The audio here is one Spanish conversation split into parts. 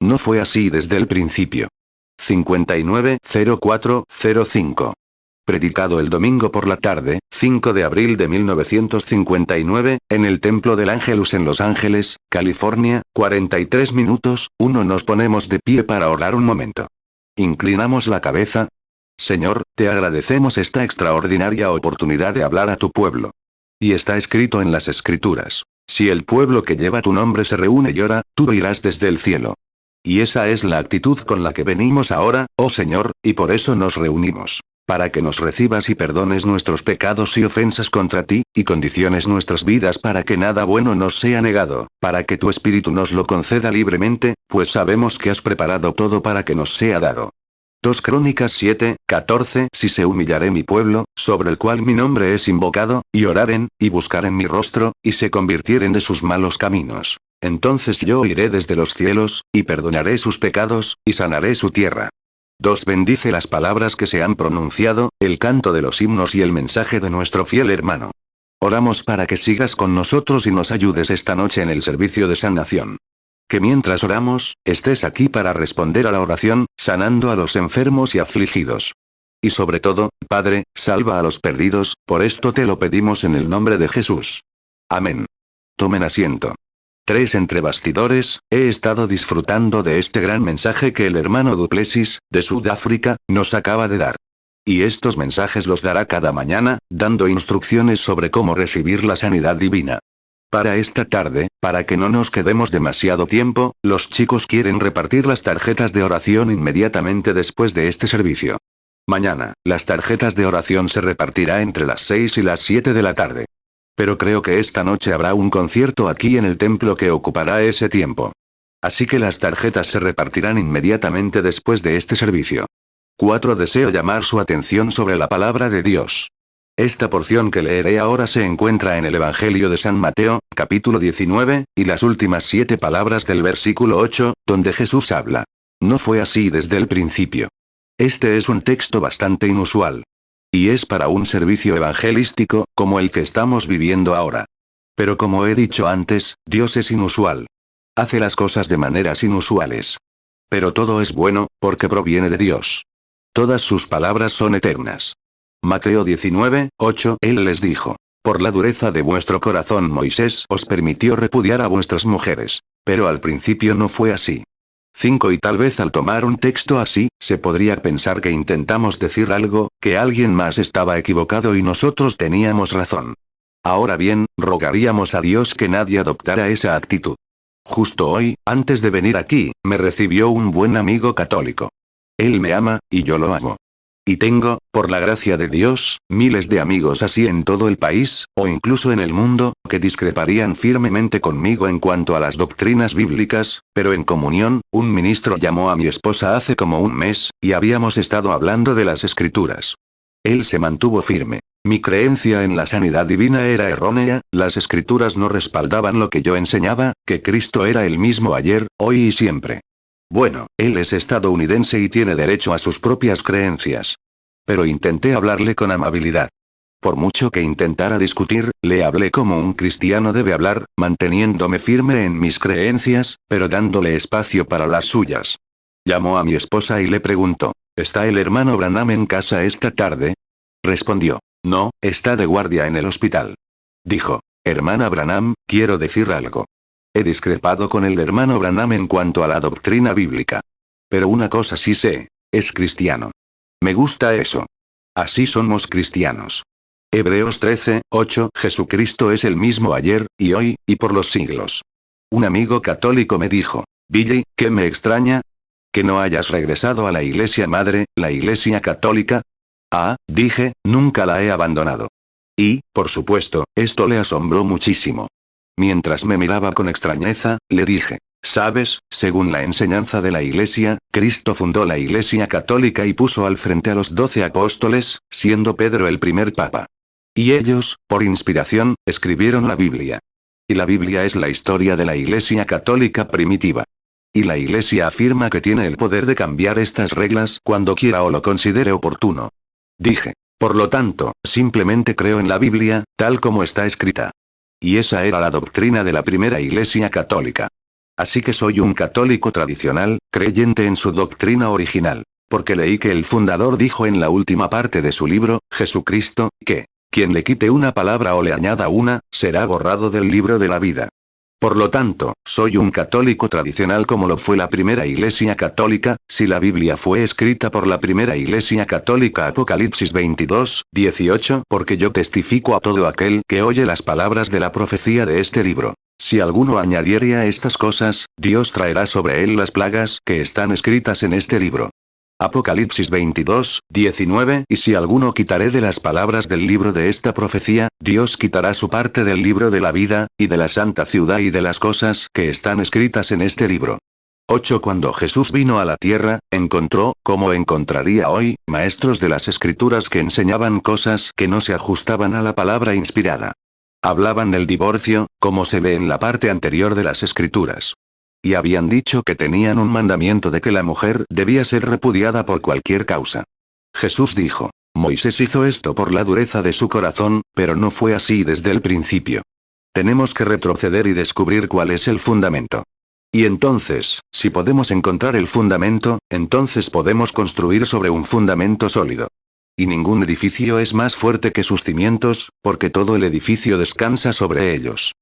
No fue así desde el principio. 590405. Predicado el domingo por la tarde, 5 de abril de 1959, en el Templo del Ángelus en Los Ángeles, California, 43 minutos, 1. Nos ponemos de pie para orar un momento. Inclinamos la cabeza. Señor, te agradecemos esta extraordinaria oportunidad de hablar a tu pueblo. Y está escrito en las Escrituras: si el pueblo que lleva tu nombre se reúne y ora, tú oirás desde el cielo. Y esa es la actitud con la que venimos ahora, oh Señor, y por eso nos reunimos. Para que nos recibas y perdones nuestros pecados y ofensas contra ti, y condiciones nuestras vidas para que nada bueno nos sea negado, para que tu Espíritu nos lo conceda libremente, pues sabemos que has preparado todo para que nos sea dado. 2 Crónicas 7:14. Si se humillare mi pueblo, sobre el cual mi nombre es invocado, y oraren, y buscaren mi rostro, y se convirtieren de sus malos caminos, entonces yo oiré desde los cielos, y perdonaré sus pecados, y sanaré su tierra. 2. Bendice las palabras que se han pronunciado, el canto de los himnos y el mensaje de nuestro fiel hermano. Oramos para que sigas con nosotros y nos ayudes esta noche en el servicio de sanación. Que mientras oramos, estés aquí para responder a la oración, sanando a los enfermos y afligidos. Y sobre todo, Padre, salva a los perdidos, por esto te lo pedimos en el nombre de Jesús. Amén. Tomen asiento. 3. Entre bastidores, he estado disfrutando de este gran mensaje que el hermano Duplessis, de Sudáfrica, nos acaba de dar. Y estos mensajes los dará cada mañana, dando instrucciones sobre cómo recibir la sanidad divina. Para esta tarde, para que no nos quedemos demasiado tiempo, los chicos quieren repartir las tarjetas de oración inmediatamente después de este servicio. Mañana, las tarjetas de oración se repartirá entre las 6 y las 7 de la tarde. Pero creo que esta noche habrá un concierto aquí en el templo que ocupará ese tiempo. Así que las tarjetas se repartirán inmediatamente después de este servicio. 4. Deseo llamar su atención sobre la palabra de Dios. Esta porción que leeré ahora se encuentra en el Evangelio de San Mateo, capítulo 19, y las últimas 7 palabras del versículo 8, donde Jesús habla. No fue así desde el principio. Este es un texto bastante inusual. Y es para un servicio evangelístico, como el que estamos viviendo ahora. Pero como he dicho antes, Dios es inusual. Hace las cosas de maneras inusuales. Pero todo es bueno, porque proviene de Dios. Todas sus palabras son eternas. Mateo 19:8. Él les dijo: por la dureza de vuestro corazón Moisés os permitió repudiar a vuestras mujeres. Pero al principio no fue así. 5. Y tal vez al tomar un texto así, se podría pensar que intentamos decir algo, que alguien más estaba equivocado y nosotros teníamos razón. Ahora bien, rogaríamos a Dios que nadie adoptara esa actitud. Justo hoy, antes de venir aquí, me recibió un buen amigo católico. Él me ama, y yo lo amo. Y tengo, por la gracia de Dios, miles de amigos así en todo el país, o incluso en el mundo, que discreparían firmemente conmigo en cuanto a las doctrinas bíblicas, pero en comunión, un ministro llamó a mi esposa hace como un mes, y habíamos estado hablando de las Escrituras. Él se mantuvo firme. Mi creencia en la sanidad divina era errónea, las Escrituras no respaldaban lo que yo enseñaba, que Cristo era el mismo ayer, hoy y siempre. Bueno, él es estadounidense y tiene derecho a sus propias creencias. Pero intenté hablarle con amabilidad. Por mucho que intentara discutir, le hablé como un cristiano debe hablar, manteniéndome firme en mis creencias, pero dándole espacio para las suyas. Llamó a mi esposa y le preguntó: ¿está el hermano Branham en casa esta tarde? Respondió: no, está de guardia en el hospital. Dijo: hermana Branham, quiero decir algo. He discrepado con el hermano Branham en cuanto a la doctrina bíblica. Pero una cosa sí sé, es cristiano. Me gusta eso. Así somos cristianos. Hebreos 13:8. Jesucristo es el mismo ayer, y hoy, y por los siglos. Un amigo católico me dijo: Billy, ¿qué me extraña? ¿Que no hayas regresado a la iglesia madre, la iglesia católica? Ah, dije, nunca la he abandonado. Y, por supuesto, esto le asombró muchísimo. Mientras me miraba con extrañeza, le dije: ¿sabes? Según la enseñanza de la Iglesia, Cristo fundó la Iglesia católica y puso al frente a los 12 apóstoles, siendo Pedro el primer papa. Y ellos, por inspiración, escribieron la Biblia. Y la Biblia es la historia de la Iglesia católica primitiva. Y la Iglesia afirma que tiene el poder de cambiar estas reglas cuando quiera o lo considere oportuno. Dije: por lo tanto, simplemente creo en la Biblia, tal como está escrita. Y esa era la doctrina de la primera Iglesia católica. Así que soy un católico tradicional, creyente en su doctrina original. Porque leí que el fundador dijo en la última parte de su libro, Jesucristo, que quien le quite una palabra o le añada una, será borrado del libro de la vida. Por lo tanto, soy un católico tradicional como lo fue la primera Iglesia Católica, si la Biblia fue escrita por la primera Iglesia Católica Apocalipsis 22, 18, porque yo testifico a todo aquel que oye las palabras de la profecía de este libro. Si alguno añadiere a estas cosas, Dios traerá sobre él las plagas que están escritas en este libro. Apocalipsis 22, 19. Y si alguno quitaré de las palabras del libro de esta profecía, Dios quitará su parte del libro de la vida, y de la santa ciudad y de las cosas que están escritas en este libro. 8. Cuando Jesús vino a la tierra, encontró, como encontraría hoy, maestros de las escrituras que enseñaban cosas que no se ajustaban a la palabra inspirada. Hablaban del divorcio, como se ve en la parte anterior de las escrituras. Y habían dicho que tenían un mandamiento de que la mujer debía ser repudiada por cualquier causa. Jesús dijo, Moisés hizo esto por la dureza de su corazón, pero no fue así desde el principio. Tenemos que retroceder y descubrir cuál es el fundamento. Y entonces, si podemos encontrar el fundamento, entonces podemos construir sobre un fundamento sólido. Y ningún edificio es más fuerte que sus cimientos, porque todo el edificio descansa sobre ellos.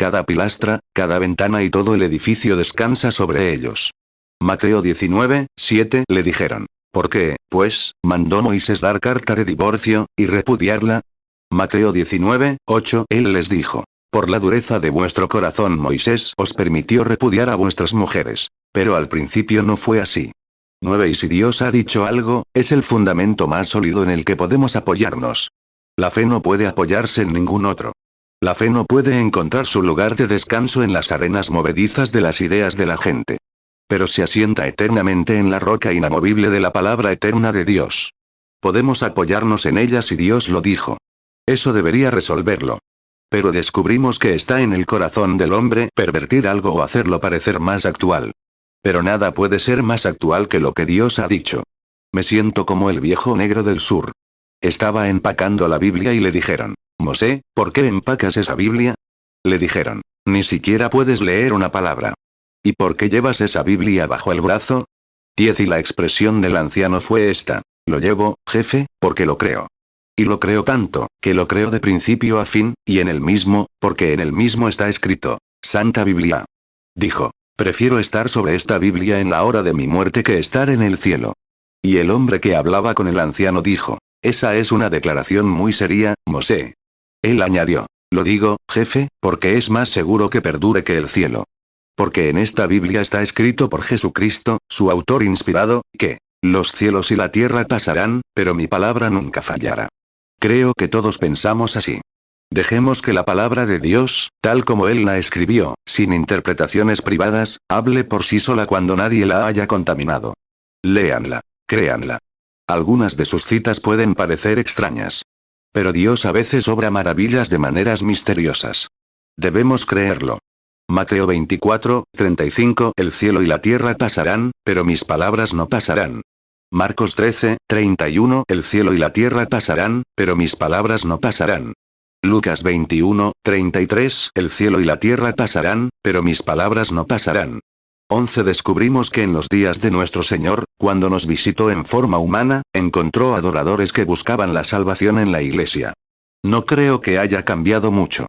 Cada pilastra, cada ventana y todo el edificio descansa sobre ellos. Mateo 19, 7 le dijeron. ¿Por qué, pues, mandó Moisés dar carta de divorcio, y repudiarla? Mateo 19, 8 él les dijo. Por la dureza de vuestro corazón Moisés os permitió repudiar a vuestras mujeres. Pero al principio no fue así. 9. Y si Dios ha dicho algo, es el fundamento más sólido en el que podemos apoyarnos. La fe no puede apoyarse en ningún otro. La fe no puede encontrar su lugar de descanso en las arenas movedizas de las ideas de la gente. Pero se asienta eternamente en la roca inamovible de la palabra eterna de Dios. Podemos apoyarnos en ella si Dios lo dijo. Eso debería resolverlo. Pero descubrimos que está en el corazón del hombre pervertir algo o hacerlo parecer más actual. Pero nada puede ser más actual que lo que Dios ha dicho. Me siento como el viejo negro del sur. Estaba empacando la Biblia y le dijeron, Mosé, ¿por qué empacas esa Biblia? Le dijeron, ni siquiera puedes leer una palabra. ¿Y por qué llevas esa Biblia bajo el brazo? 10. Y la expresión del anciano fue esta, lo llevo, jefe, porque lo creo. Y lo creo tanto, que lo creo de principio a fin, y en el mismo, porque en el mismo está escrito, Santa Biblia. Dijo, prefiero estar sobre esta Biblia en la hora de mi muerte que estar en el cielo. Y el hombre que hablaba con el anciano dijo, esa es una declaración muy seria, Mosé. Él añadió, lo digo, jefe, porque es más seguro que perdure que el cielo. Porque en esta Biblia está escrito por Jesucristo, su autor inspirado, que los cielos y la tierra pasarán, pero mi palabra nunca fallará. Creo que todos pensamos así. Dejemos que la palabra de Dios, tal como Él la escribió, sin interpretaciones privadas, hable por sí sola cuando nadie la haya contaminado. Léanla, créanla. Algunas de sus citas pueden parecer extrañas. Pero Dios a veces obra maravillas de maneras misteriosas. Debemos creerlo. Mateo 24, 35 El cielo y la tierra pasarán, pero mis palabras no pasarán. Marcos 13, 31 El cielo y la tierra pasarán, pero mis palabras no pasarán. Lucas 21, 33 El cielo y la tierra pasarán, pero mis palabras no pasarán. 11 Descubrimos que en los días de nuestro Señor, cuando nos visitó en forma humana, encontró adoradores que buscaban la salvación en la iglesia. No creo que haya cambiado mucho.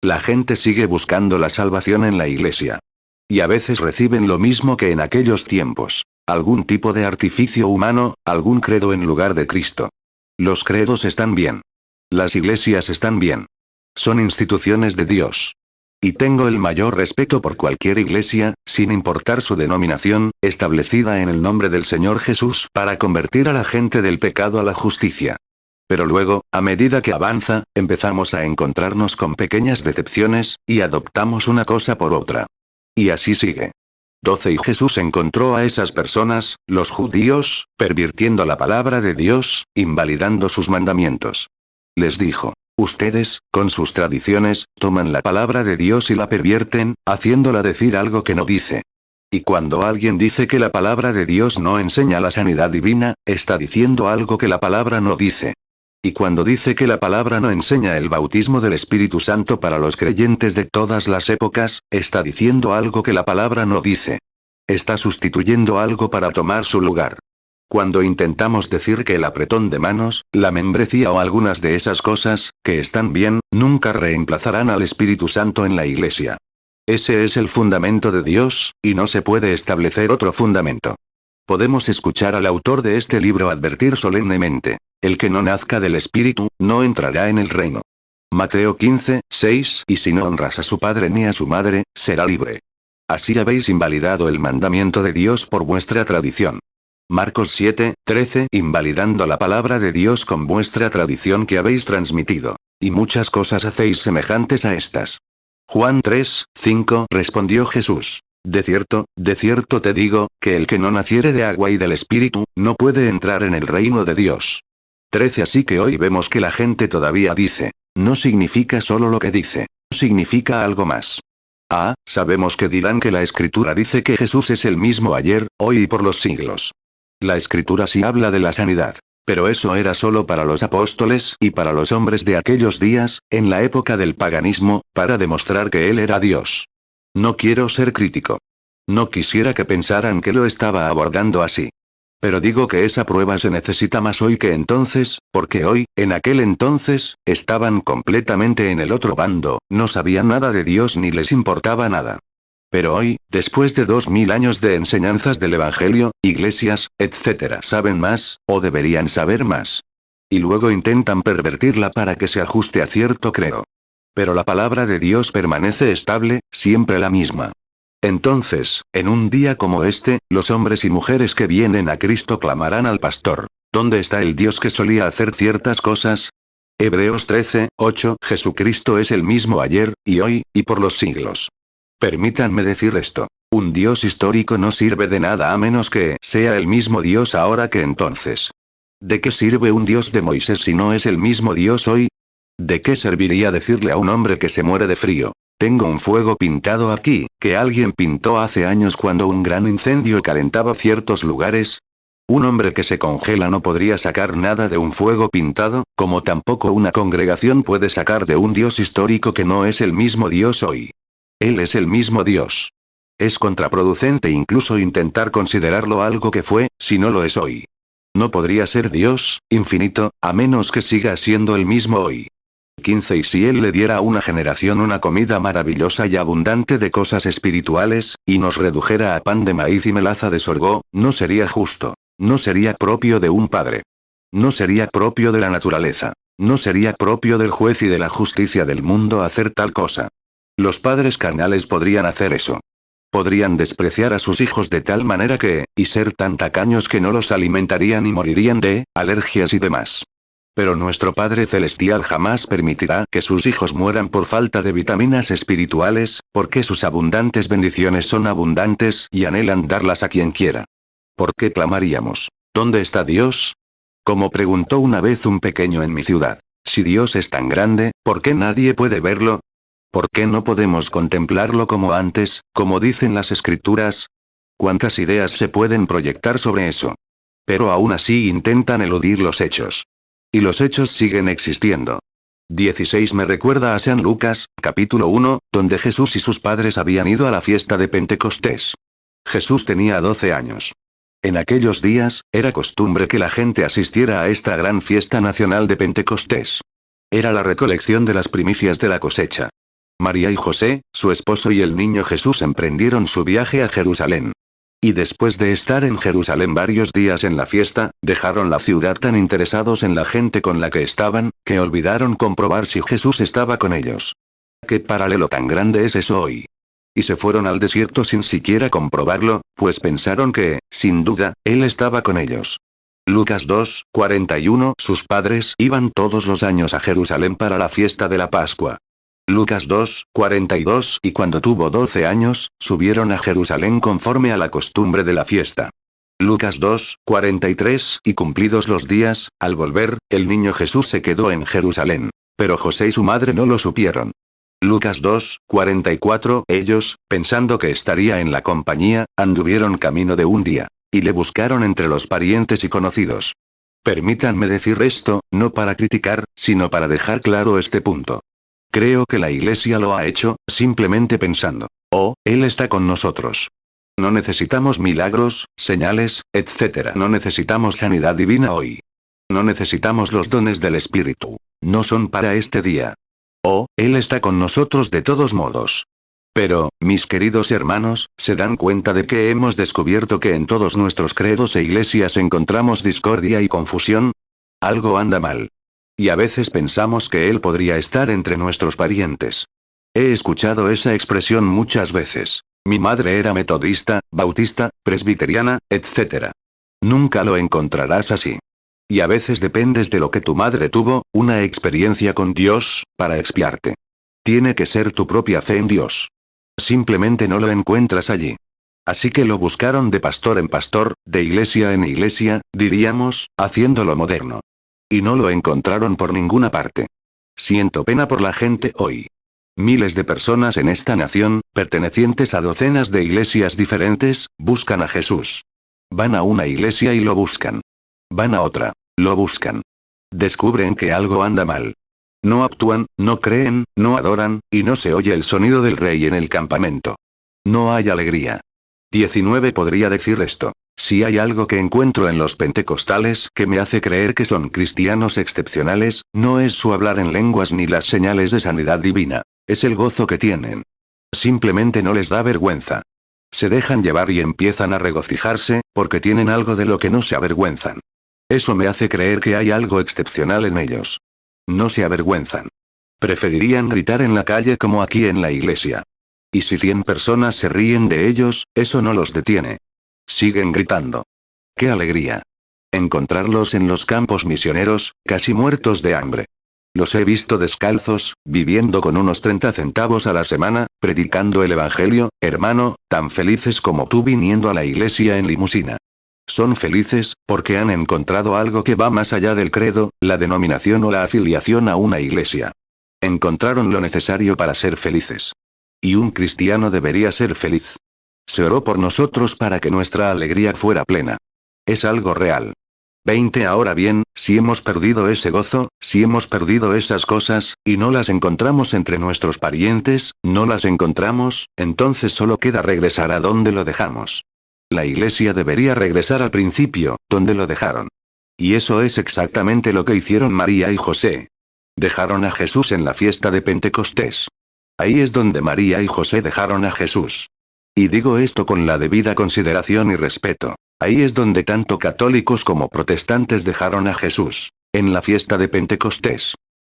La gente sigue buscando la salvación en la iglesia. Y a veces reciben lo mismo que en aquellos tiempos. Algún tipo de artificio humano, algún credo en lugar de Cristo. Los credos están bien. Las iglesias están bien. Son instituciones de Dios. Y tengo el mayor respeto por cualquier iglesia, sin importar su denominación, establecida en el nombre del Señor Jesús para convertir a la gente del pecado a la justicia. Pero luego, a medida que avanza, empezamos a encontrarnos con pequeñas decepciones, y adoptamos una cosa por otra. Y así sigue. 12 Y Jesús encontró a esas personas, los judíos, pervirtiendo la palabra de Dios, invalidando sus mandamientos. Les dijo, ustedes, con sus tradiciones, toman la palabra de Dios y la pervierten, haciéndola decir algo que no dice. Y cuando alguien dice que la palabra de Dios no enseña la sanidad divina, está diciendo algo que la palabra no dice. Y cuando dice que la palabra no enseña el bautismo del Espíritu Santo para los creyentes de todas las épocas, está diciendo algo que la palabra no dice. Está sustituyendo algo para tomar su lugar. Cuando intentamos decir que el apretón de manos, la membresía o algunas de esas cosas, que están bien, nunca reemplazarán al Espíritu Santo en la iglesia. Ese es el fundamento de Dios, y no se puede establecer otro fundamento. Podemos escuchar al autor de este libro advertir solemnemente: el que no nazca del Espíritu, no entrará en el reino. Mateo 15, 6. Y si no honras a su padre ni a su madre, será libre. Así habéis invalidado el mandamiento de Dios por vuestra tradición. Marcos 7, 13. Invalidando la palabra de Dios con vuestra tradición que habéis transmitido. Y muchas cosas hacéis semejantes a estas. Juan 3, 5. Respondió Jesús: de cierto te digo, que el que no naciere de agua y del Espíritu, no puede entrar en el reino de Dios. 13. Así que hoy vemos que la gente todavía dice: no significa solo lo que dice, significa algo más. Sabemos que dirán que la Escritura dice que Jesús es el mismo ayer, hoy y por los siglos. La Escritura sí habla de la sanidad. Pero eso era solo para los apóstoles y para los hombres de aquellos días, en la época del paganismo, para demostrar que Él era Dios. No quiero ser crítico. No quisiera que pensaran que lo estaba abordando así. Pero digo que esa prueba se necesita más hoy que entonces, porque hoy, en aquel entonces, estaban completamente en el otro bando, no sabían nada de Dios ni les importaba nada. Pero hoy, después de 2000 años de enseñanzas del Evangelio, iglesias, etc., saben más, o deberían saber más. Y luego intentan pervertirla para que se ajuste a cierto credo. Pero la palabra de Dios permanece estable, siempre la misma. Entonces, en un día como este, los hombres y mujeres que vienen a Cristo clamarán al pastor: ¿dónde está el Dios que solía hacer ciertas cosas? Hebreos 13, 8. Jesucristo es el mismo ayer, y hoy, y por los siglos. Permítanme decir esto: un Dios histórico no sirve de nada a menos que sea el mismo Dios ahora que entonces. ¿De qué sirve un Dios de Moisés si no es el mismo Dios hoy? ¿De qué serviría decirle a un hombre que se muere de frío: tengo un fuego pintado aquí, que alguien pintó hace años cuando un gran incendio calentaba ciertos lugares? Un hombre que se congela no podría sacar nada de un fuego pintado, como tampoco una congregación puede sacar de un Dios histórico que no es el mismo Dios hoy. Él es el mismo Dios. Es contraproducente incluso intentar considerarlo algo que fue, si no lo es hoy. No podría ser Dios, infinito, a menos que siga siendo el mismo hoy. 15. Y si Él le diera a una generación una comida maravillosa y abundante de cosas espirituales, y nos redujera a pan de maíz y melaza de sorgo, no sería justo. No sería propio de un padre. No sería propio de la naturaleza. No sería propio del juez y de la justicia del mundo hacer tal cosa. Los padres carnales podrían hacer eso. Podrían despreciar a sus hijos de tal manera que, y ser tan tacaños que no los alimentarían y morirían de alergias y demás. Pero nuestro Padre Celestial jamás permitirá que sus hijos mueran por falta de vitaminas espirituales, porque sus abundantes bendiciones son abundantes y anhelan darlas a quien quiera. ¿Por qué clamaríamos: ¿dónde está Dios? Como preguntó una vez un pequeño en mi ciudad: si Dios es tan grande, ¿por qué nadie puede verlo? ¿Por qué no podemos contemplarlo como antes, como dicen las Escrituras? ¿Cuántas ideas se pueden proyectar sobre eso? Pero aún así intentan eludir los hechos. Y los hechos siguen existiendo. 16. Me recuerda a San Lucas, capítulo 1, donde Jesús y sus padres habían ido a la fiesta de Pentecostés. Jesús tenía 12 años. En aquellos días, era costumbre que la gente asistiera a esta gran fiesta nacional de Pentecostés. Era la recolección de las primicias de la cosecha. María y José, su esposo y el niño Jesús emprendieron su viaje a Jerusalén. Y después de estar en Jerusalén varios días en la fiesta, dejaron la ciudad tan interesados en la gente con la que estaban, que olvidaron comprobar si Jesús estaba con ellos. ¿Qué paralelo tan grande es eso hoy? Y se fueron al desierto sin siquiera comprobarlo, pues pensaron que, sin duda, Él estaba con ellos. Lucas 2, 41. Sus padres iban todos los años a Jerusalén para la fiesta de la Pascua. Lucas 2, 42. Y cuando tuvo 12 años, subieron a Jerusalén conforme a la costumbre de la fiesta. Lucas 2, 43. Y cumplidos los días, al volver, el niño Jesús se quedó en Jerusalén. Pero José y su madre no lo supieron. Lucas 2, 44. Ellos, pensando que estaría en la compañía, anduvieron camino de un día. Y le buscaron entre los parientes y conocidos. Permítanme decir esto, no para criticar, sino para dejar claro este punto. Creo que la Iglesia lo ha hecho, simplemente pensando, oh, Él está con nosotros. No necesitamos milagros, señales, etc. No necesitamos sanidad divina hoy. No necesitamos los dones del Espíritu. No son para este día. Oh, Él está con nosotros de todos modos. Pero, mis queridos hermanos, ¿se dan cuenta de que hemos descubierto que en todos nuestros credos e iglesias encontramos discordia y confusión? Algo anda mal. Y a veces pensamos que Él podría estar entre nuestros parientes. He escuchado esa expresión muchas veces. Mi madre era metodista, bautista, presbiteriana, etc. Nunca lo encontrarás así. Y a veces dependes de lo que tu madre tuvo, una experiencia con Dios, para expiarte. Tiene que ser tu propia fe en Dios. Simplemente no lo encuentras allí. Así que lo buscaron de pastor en pastor, de iglesia en iglesia, diríamos, haciéndolo moderno. Y no lo encontraron por ninguna parte. Siento pena por la gente hoy. Miles de personas en esta nación, pertenecientes a docenas de iglesias diferentes, buscan a Jesús. Van a una iglesia y lo buscan. Van a otra, lo buscan. Descubren que algo anda mal. No actúan, no creen, no adoran, y no se oye el sonido del rey en el campamento. No hay alegría. 19 podría decir esto. Si hay algo que encuentro en los pentecostales que me hace creer que son cristianos excepcionales, no es su hablar en lenguas ni las señales de sanidad divina. Es el gozo que tienen. Simplemente no les da vergüenza. Se dejan llevar y empiezan a regocijarse, porque tienen algo de lo que no se avergüenzan. Eso me hace creer que hay algo excepcional en ellos. No se avergüenzan. Preferirían gritar en la calle como aquí en la iglesia. Y si 100 personas se ríen de ellos, eso no los detiene. Siguen gritando. ¡Qué alegría! Encontrarlos en los campos misioneros, casi muertos de hambre. Los he visto descalzos, viviendo con unos 30 centavos a la semana, predicando el evangelio, hermano, tan felices como tú viniendo a la iglesia en limusina. Son felices, porque han encontrado algo que va más allá del credo, la denominación o la afiliación a una iglesia. Encontraron lo necesario para ser felices. Y un cristiano debería ser feliz. Se oró por nosotros para que nuestra alegría fuera plena. Es algo real. 20 Ahora bien, si hemos perdido ese gozo, si hemos perdido esas cosas, y no las encontramos entre nuestros parientes, no las encontramos, entonces solo queda regresar a donde lo dejamos. La iglesia debería regresar al principio, donde lo dejaron. Y eso es exactamente lo que hicieron María y José. Dejaron a Jesús en la fiesta de Pentecostés. Ahí es donde María y José dejaron a Jesús. Y digo esto con la debida consideración y respeto. Ahí es donde tanto católicos como protestantes dejaron a Jesús, en la fiesta de Pentecostés.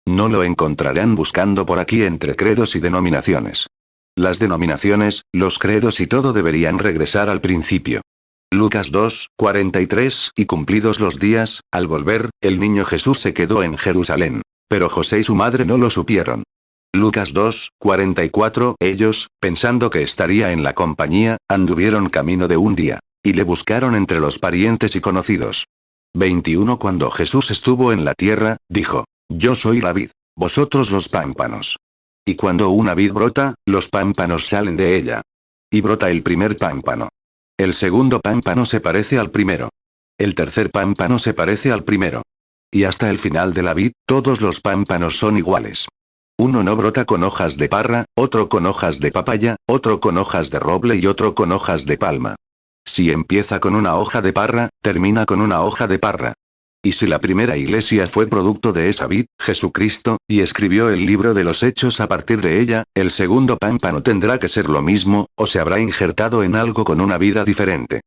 No lo encontrarán buscando por aquí entre credos y denominaciones. Las denominaciones, los credos y todo deberían regresar al principio. Lucas 2, 43 Y cumplidos los días, al volver, el niño Jesús se quedó en Jerusalén. Pero José y su madre no lo supieron. Lucas 2, 44 Ellos, pensando que estaría en la compañía, anduvieron camino de un día. Y le buscaron entre los parientes y conocidos. 21 Cuando Jesús estuvo en la tierra, dijo: Yo soy la vid, vosotros los pámpanos. Y cuando una vid brota, los pámpanos salen de ella. Y brota el primer pámpano. El segundo pámpano se parece al primero. El tercer pámpano se parece al primero. Y hasta el final de la vid, todos los pámpanos son iguales. Uno no brota con hojas de parra, otro con hojas de papaya, otro con hojas de roble y otro con hojas de palma. Si empieza con una hoja de parra, termina con una hoja de parra. Y si la primera iglesia fue producto de esa vid, Jesucristo, y escribió el libro de los Hechos a partir de ella, el segundo pámpano tendrá que ser lo mismo, o se habrá injertado en algo con una vida diferente.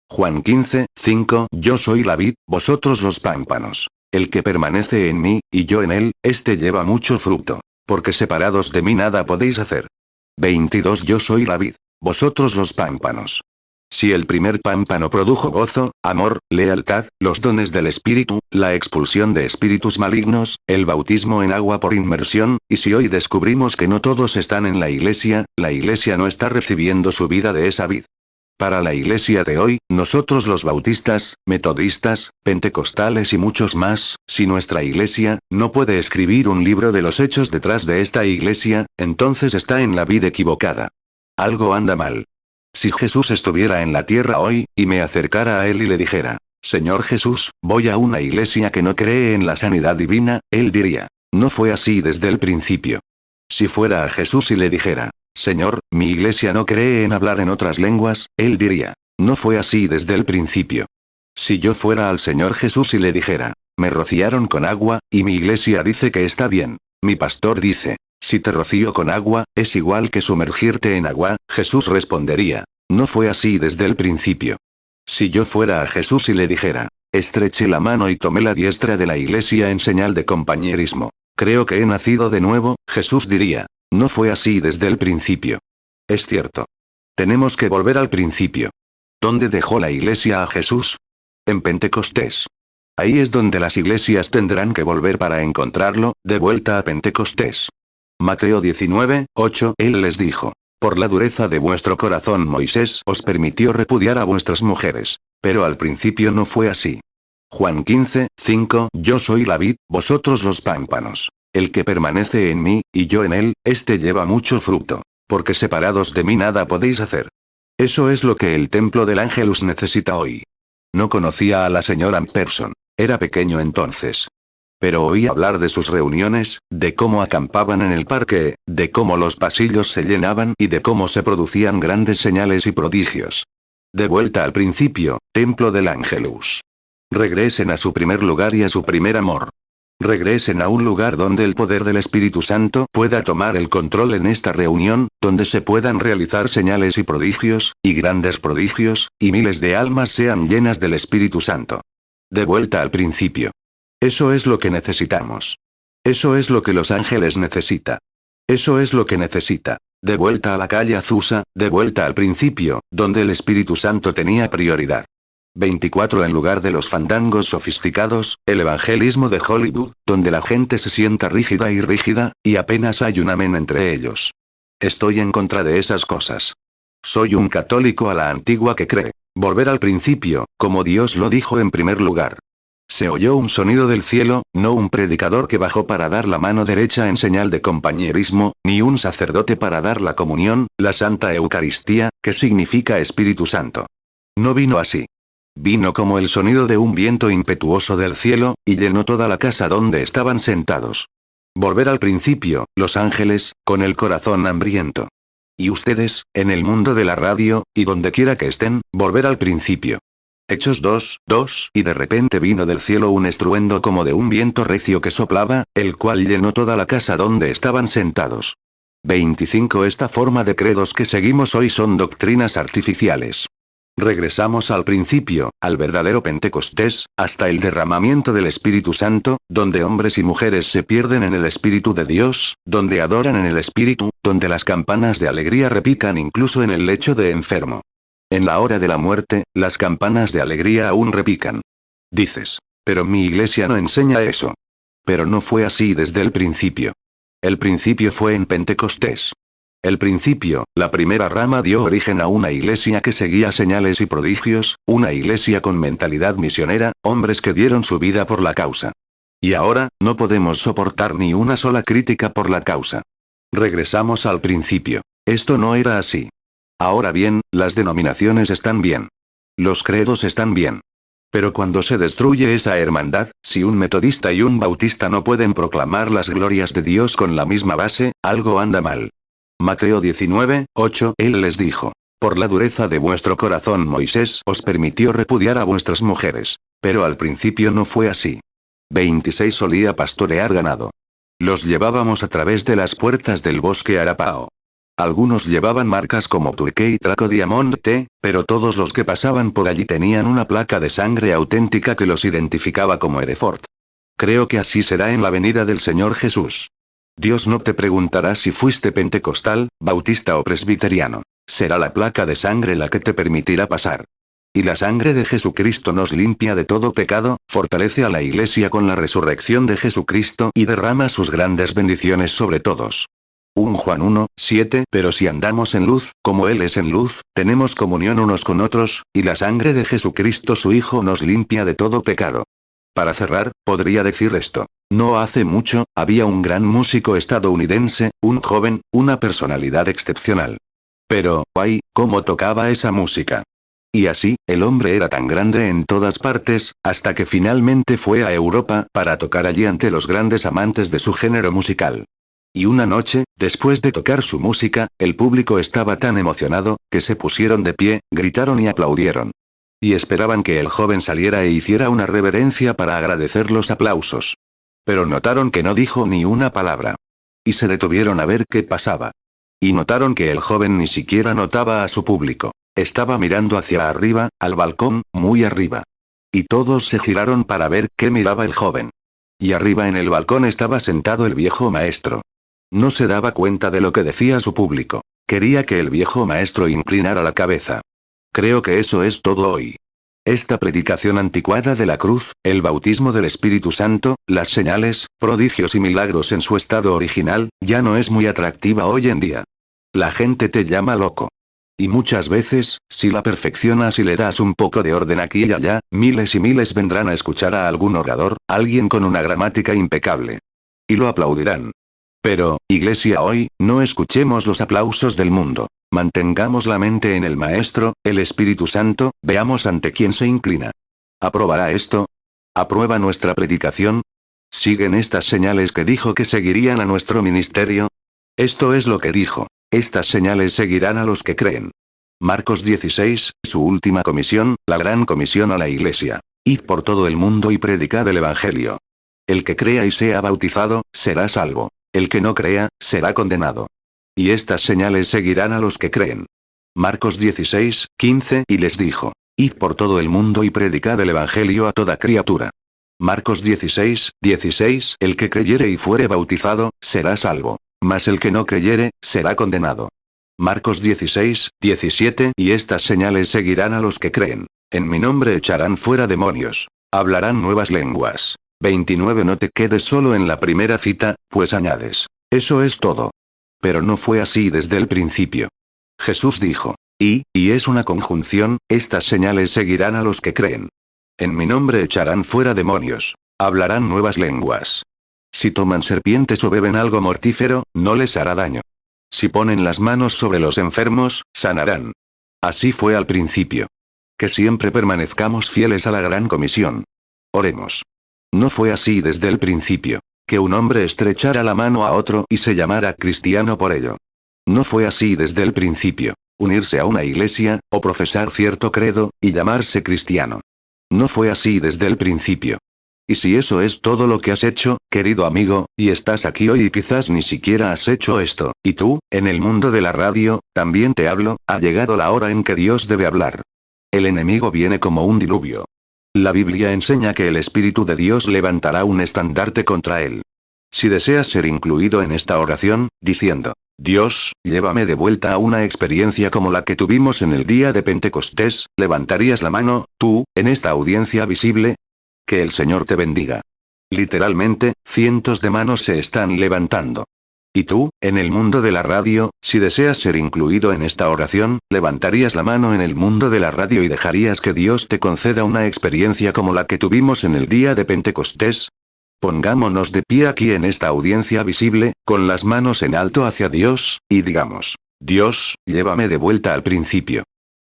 Juan 15, 5 Yo soy la vid, vosotros los pámpanos. El que permanece en mí, y yo en él, éste lleva mucho fruto. Porque separados de mí nada podéis hacer. 22 Yo soy la vid, vosotros los pámpanos. Si el primer pámpano produjo gozo, amor, lealtad, los dones del Espíritu, la expulsión de espíritus malignos, el bautismo en agua por inmersión, y si hoy descubrimos que no todos están en la iglesia no está recibiendo su vida de esa vid. Para la iglesia de hoy, nosotros los bautistas, metodistas, pentecostales y muchos más, si nuestra iglesia no puede escribir un libro de los hechos detrás de esta iglesia, entonces está en la vid equivocada. Algo anda mal. Si Jesús estuviera en la tierra hoy, y me acercara a él y le dijera: Señor Jesús, voy a una iglesia que no cree en la sanidad divina, él diría. No fue así desde el principio. Si fuera a Jesús y le dijera, Señor, mi iglesia no cree en hablar en otras lenguas, él diría, no fue así desde el principio. Si yo fuera al Señor Jesús y le dijera, me rociaron con agua, y mi iglesia dice que está bien. Mi pastor dice, si te rocío con agua, es igual que sumergirte en agua, Jesús respondería, no fue así desde el principio. Si yo fuera a Jesús y le dijera, estreché la mano y tomé la diestra de la iglesia en señal de compañerismo, creo que he nacido de nuevo, Jesús diría, no fue así desde el principio. Es cierto. Tenemos que volver al principio. ¿Dónde dejó la iglesia a Jesús? En Pentecostés. Ahí es donde las iglesias tendrán que volver para encontrarlo, de vuelta a Pentecostés. Mateo 19:8, él les dijo. Por la dureza de vuestro corazón Moisés os permitió repudiar a vuestras mujeres. Pero al principio no fue así. Juan 15:5, yo soy la vid, vosotros los pámpanos. El que permanece en mí, y yo en él, éste lleva mucho fruto. Porque separados de mí nada podéis hacer. Eso es lo que el templo del Ángelus necesita hoy. No conocía a la señora Amperson. Era pequeño entonces. Pero oí hablar de sus reuniones, de cómo acampaban en el parque, de cómo los pasillos se llenaban y de cómo se producían grandes señales y prodigios. De vuelta al principio, templo del Ángelus. Regresen a su primer lugar y a su primer amor. Regresen a un lugar donde el poder del Espíritu Santo pueda tomar el control en esta reunión, donde se puedan realizar señales y prodigios, y grandes prodigios, y miles de almas sean llenas del Espíritu Santo. De vuelta al principio. Eso es lo que necesitamos. Eso es lo que Los Ángeles necesita. Eso es lo que necesita. De vuelta a la calle Azusa, de vuelta al principio, donde el Espíritu Santo tenía prioridad. 24 En lugar de los fandangos sofisticados, el evangelismo de Hollywood, donde la gente se sienta rígida, y apenas hay un amén entre ellos. Estoy en contra de esas cosas. Soy un católico a la antigua que cree. Volver al principio, como Dios lo dijo en primer lugar. Se oyó un sonido del cielo, no un predicador que bajó para dar la mano derecha en señal de compañerismo, ni un sacerdote para dar la comunión, la Santa Eucaristía, que significa Espíritu Santo. No vino así. Vino como el sonido de un viento impetuoso del cielo, y llenó toda la casa donde estaban sentados. Volver al principio, los ángeles, con el corazón hambriento. Y ustedes, en el mundo de la radio, y donde quiera que estén, volver al principio. Hechos 2:2, y de repente vino del cielo un estruendo como de un viento recio que soplaba, el cual llenó toda la casa donde estaban sentados. 25 Esta forma de credos que seguimos hoy son doctrinas artificiales. Regresamos al principio, al verdadero Pentecostés, hasta el derramamiento del Espíritu Santo, donde hombres y mujeres se pierden en el Espíritu de Dios, donde adoran en el Espíritu, donde las campanas de alegría repican incluso en el lecho de enfermo. En la hora de la muerte, las campanas de alegría aún repican. Dices, pero mi iglesia no enseña eso. Pero no fue así desde el principio. El principio fue en Pentecostés. El principio, la primera rama dio origen a una iglesia que seguía señales y prodigios, una iglesia con mentalidad misionera, hombres que dieron su vida por la causa. Y ahora, no podemos soportar ni una sola crítica por la causa. Regresamos al principio. Esto no era así. Ahora bien, las denominaciones están bien. Los credos están bien. Pero cuando se destruye esa hermandad, si un metodista y un bautista no pueden proclamar las glorias de Dios con la misma base, algo anda mal. Mateo 19:8, él les dijo. Por la dureza de vuestro corazón Moisés os permitió repudiar a vuestras mujeres. Pero al principio no fue así. 26 Solía pastorear ganado. Los llevábamos a través de las puertas del bosque Arapao. Algunos llevaban marcas como Turqué y Traco Diamante, pero todos los que pasaban por allí tenían una placa de sangre auténtica que los identificaba como Hereford. Creo que así será en la venida del Señor Jesús. Dios no te preguntará si fuiste pentecostal, bautista o presbiteriano. Será la placa de sangre la que te permitirá pasar. Y la sangre de Jesucristo nos limpia de todo pecado, fortalece a la iglesia con la resurrección de Jesucristo y derrama sus grandes bendiciones sobre todos. 1 Juan 1:7 Pero si andamos en luz, como Él es en luz, tenemos comunión unos con otros, y la sangre de Jesucristo su Hijo nos limpia de todo pecado. Para cerrar, podría decir esto. No hace mucho, había un gran músico estadounidense, un joven, una personalidad excepcional. Pero, ¡ay!, cómo tocaba esa música. Y así, el hombre era tan grande en todas partes, hasta que finalmente fue a Europa para tocar allí ante los grandes amantes de su género musical. Y una noche, después de tocar su música, el público estaba tan emocionado, que se pusieron de pie, gritaron y aplaudieron. Y esperaban que el joven saliera e hiciera una reverencia para agradecer los aplausos. Pero notaron que no dijo ni una palabra. Y se detuvieron a ver qué pasaba. Y notaron que el joven ni siquiera notaba a su público. Estaba mirando hacia arriba, al balcón, muy arriba. Y todos se giraron para ver qué miraba el joven. Y arriba en el balcón estaba sentado el viejo maestro. No se daba cuenta de lo que decía su público. Quería que el viejo maestro inclinara la cabeza. Creo que eso es todo hoy. Esta predicación anticuada de la cruz, el bautismo del Espíritu Santo, las señales, prodigios y milagros en su estado original, ya no es muy atractiva hoy en día. La gente te llama loco. Y muchas veces, si la perfeccionas y le das un poco de orden aquí y allá, miles y miles vendrán a escuchar a algún orador, alguien con una gramática impecable. Y lo aplaudirán. Pero, iglesia hoy, no escuchemos los aplausos del mundo. Mantengamos la mente en el Maestro, el Espíritu Santo, veamos ante quién se inclina. ¿Aprobará esto? ¿Aprueba nuestra predicación? ¿Siguen estas señales que dijo que seguirían a nuestro ministerio? Esto es lo que dijo. Estas señales seguirán a los que creen. Marcos 16, su última comisión, la gran comisión a la iglesia. Id por todo el mundo y predicad el Evangelio. El que crea y sea bautizado, será salvo. El que no crea, será condenado. Y estas señales seguirán a los que creen. Marcos 16, 15, y les dijo. Id por todo el mundo y predicad el Evangelio a toda criatura. Marcos 16, 16, el que creyere y fuere bautizado, será salvo. Mas el que no creyere, será condenado. Marcos 16, 17, y estas señales seguirán a los que creen. En mi nombre echarán fuera demonios. Hablarán nuevas lenguas. 29. No te quedes solo en la primera cita, pues añades. Eso es todo. Pero no fue así desde el principio. Jesús dijo. Y es una conjunción, estas señales seguirán a los que creen. En mi nombre echarán fuera demonios. Hablarán nuevas lenguas. Si toman serpientes o beben algo mortífero, no les hará daño. Si ponen las manos sobre los enfermos, sanarán. Así fue al principio. Que siempre permanezcamos fieles a la gran comisión. Oremos. No fue así desde el principio. Que un hombre estrechara la mano a otro y se llamara cristiano por ello. No fue así desde el principio. Unirse a una iglesia, o profesar cierto credo, y llamarse cristiano. No fue así desde el principio. Y si eso es todo lo que has hecho, querido amigo, y estás aquí hoy y quizás ni siquiera has hecho esto, y tú, en el mundo de la radio, también te hablo, ha llegado la hora en que Dios debe hablar. El enemigo viene como un diluvio. La Biblia enseña que el Espíritu de Dios levantará un estandarte contra él. Si deseas ser incluido en esta oración, diciendo, Dios, llévame de vuelta a una experiencia como la que tuvimos en el día de Pentecostés, ¿levantarías la mano, tú, en esta audiencia visible? Que el Señor te bendiga. Literalmente, cientos de manos se están levantando. Y tú, en el mundo de la radio, si deseas ser incluido en esta oración, ¿levantarías la mano en el mundo de la radio y dejarías que Dios te conceda una experiencia como la que tuvimos en el día de Pentecostés? Pongámonos de pie aquí en esta audiencia visible, con las manos en alto hacia Dios, y digamos, Dios, llévame de vuelta al principio.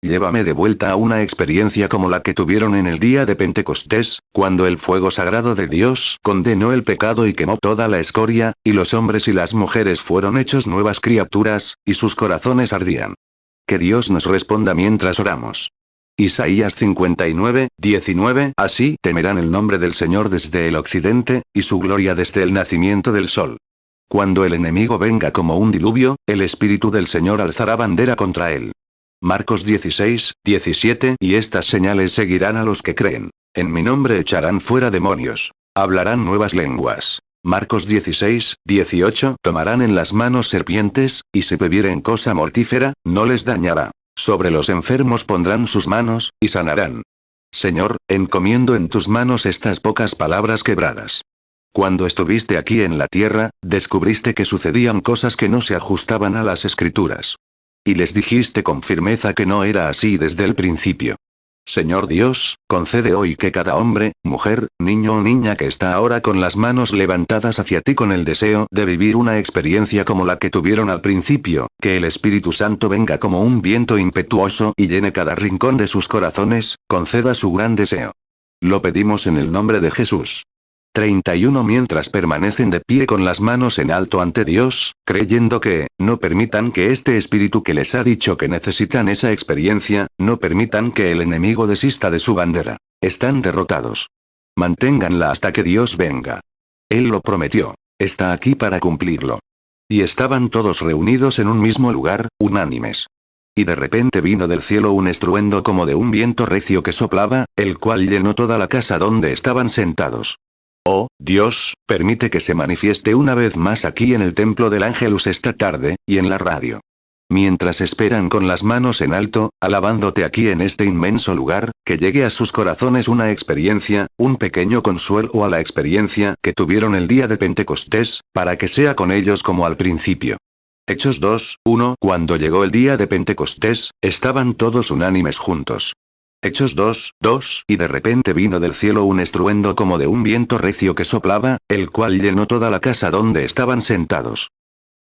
Llévame de vuelta a una experiencia como la que tuvieron en el día de Pentecostés, cuando el fuego sagrado de Dios condenó el pecado y quemó toda la escoria, y los hombres y las mujeres fueron hechos nuevas criaturas, y sus corazones ardían. Que Dios nos responda mientras oramos. Isaías 59, 19. Así temerán el nombre del Señor desde el occidente, y su gloria desde el nacimiento del sol. Cuando el enemigo venga como un diluvio, el Espíritu del Señor alzará bandera contra él. Marcos 16, 17, y estas señales seguirán a los que creen. En mi nombre echarán fuera demonios. Hablarán nuevas lenguas. Marcos 16, 18, tomarán en las manos serpientes, y si bebieren cosa mortífera, no les dañará. Sobre los enfermos pondrán sus manos, y sanarán. Señor, encomiendo en tus manos estas pocas palabras quebradas. Cuando estuviste aquí en la tierra, descubriste que sucedían cosas que no se ajustaban a las Escrituras. Y les dijiste con firmeza que no era así desde el principio. Señor Dios, concede hoy que cada hombre, mujer, niño o niña que está ahora con las manos levantadas hacia ti con el deseo de vivir una experiencia como la que tuvieron al principio, que el Espíritu Santo venga como un viento impetuoso y llene cada rincón de sus corazones, conceda su gran deseo. Lo pedimos en el nombre de Jesús. 31 Mientras permanecen de pie con las manos en alto ante Dios, creyendo que, no permitan que este espíritu que les ha dicho que necesitan esa experiencia, no permitan que el enemigo desista de su bandera. Están derrotados. Manténganla hasta que Dios venga. Él lo prometió. Está aquí para cumplirlo. Y estaban todos reunidos en un mismo lugar, unánimes. Y de repente vino del cielo un estruendo como de un viento recio que soplaba, el cual llenó toda la casa donde estaban sentados. Oh, Dios, permite que se manifieste una vez más aquí en el templo del Ángelus esta tarde, y en la radio. Mientras esperan con las manos en alto, alabándote aquí en este inmenso lugar, que llegue a sus corazones una experiencia, un pequeño consuelo a la experiencia que tuvieron el día de Pentecostés, para que sea con ellos como al principio. Hechos 2, 1 Cuando llegó el día de Pentecostés, estaban todos unánimes juntos. Hechos 2, 2 Y de repente vino del cielo un estruendo como de un viento recio que soplaba, el cual llenó toda la casa donde estaban sentados.